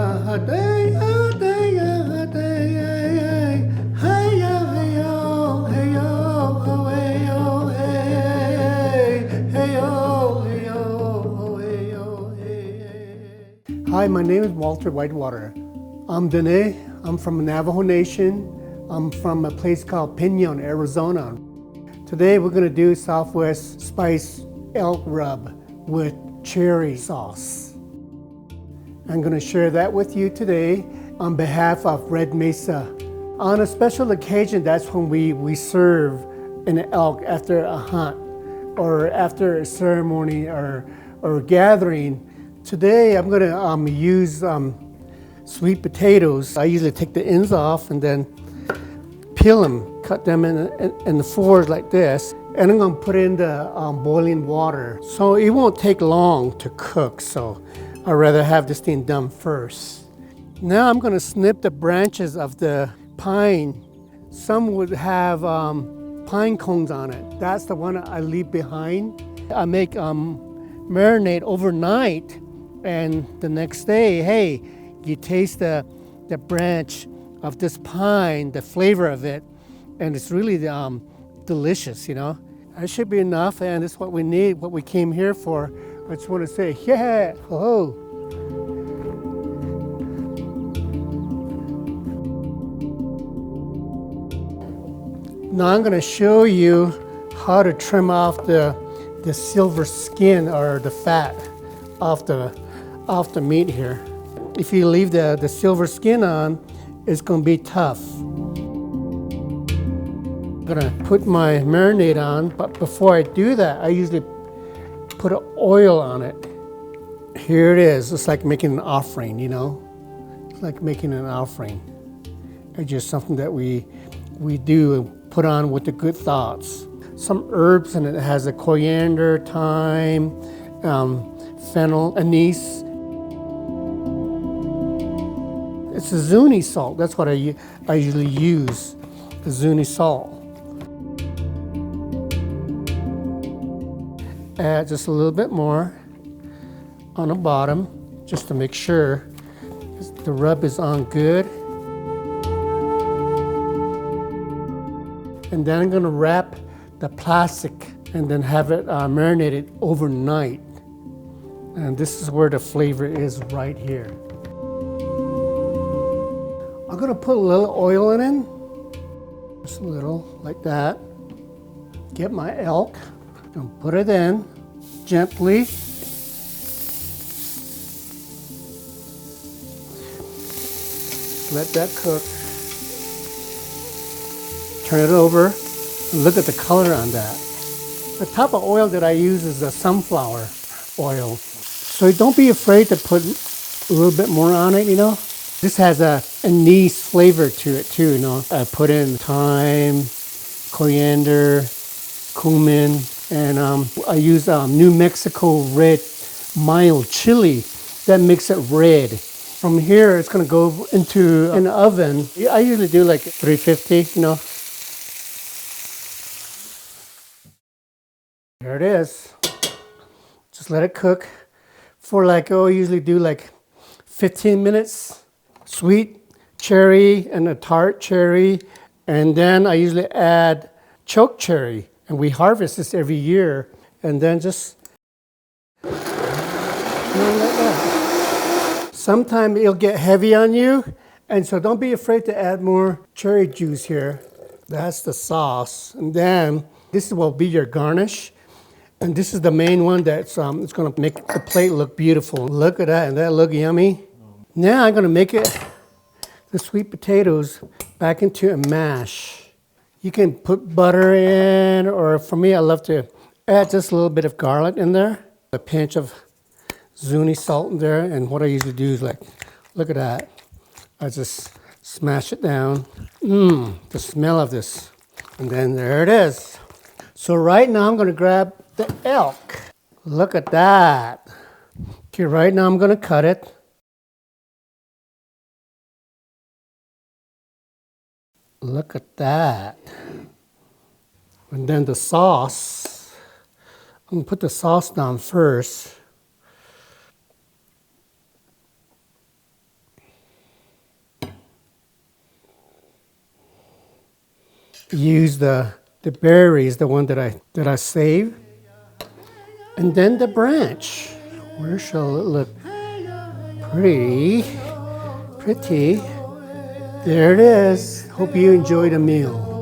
Hi, my name is Walter Whitewater. I'm Diné. I'm from the Navajo Nation. I'm from a place called Pinyon, Arizona. Today we're going to do Southwest spice elk rub with cherry sauce. I'm going to share that with you today on behalf of Red Mesa. On a special occasion, that's when we serve an elk after a hunt or after a ceremony or gathering. Today I'm going to use sweet potatoes. I usually take the ends off and then peel them, cut them in the fours like this, and I'm going to put in the boiling water. So it won't take long to cook, so I'd rather have this thing done first. Now I'm going to snip the branches of the pine. Some would have pine cones on it. That's the one I leave behind. I make marinate overnight, and the next day, hey, you taste the branch of this pine, the flavor of it, and it's really delicious, you know. That should be enough, and it's what we need, what we came here for. I just want to say, yeah, ho. Now I'm going to show you how to trim off the silver skin or the fat off the meat here. If you leave the silver skin on, it's going to be tough. I'm going to put my marinade on, but before I do that, I usually put oil on it. Here it is. It's like making an offering, you know? It's like making an offering. It's just something that we do put on with the good thoughts. Some herbs in it. It has a coriander, thyme, fennel, anise. It's a zuni salt. That's what I usually use, the zuni salt. Add just a little bit more on the bottom, just to make sure the rub is on good. And then I'm going to wrap the plastic and then have it marinated overnight. And this is where the flavor is right here. I'm going to put a little oil in it, just a little like that. Get my elk and put it in gently. Let that cook. Turn it over and look at the color on that. The type of oil that I use is the sunflower oil. So don't be afraid to put a little bit more on it, you know. This has a anise flavor to it too, you know. I put in thyme, coriander, cumin, and I use New Mexico red mild chili that makes it red. From here, it's gonna go into an oven. I usually do like 350, you know. There it is. Just let it cook for like, I usually do like 15 minutes. Sweet cherry and a tart cherry, and then I usually add chokecherry, and we harvest this every year, and then just like that. Sometimes it'll get heavy on you, and so don't be afraid to add more cherry juice here. That's the sauce, and then this will be your garnish, and this is the main one that's it's going to make the plate look beautiful. Look at that, and that look yummy. Now I'm going to make the sweet potatoes back into a mash. You can put butter in, or for me, I love to add just a little bit of garlic in there, a pinch of zuni salt in there, and what I usually do is like, look at that. I just smash it down. The smell of this. And then there it is. So right now I'm going to grab the elk. Look at that. Okay, right now I'm going to cut it. Look at that. And then the sauce. I'm going to put the sauce down first. use the berries, the one that I saved. And then the branch. Where shall it look? Pretty. There it is. Hope you enjoyed the meal.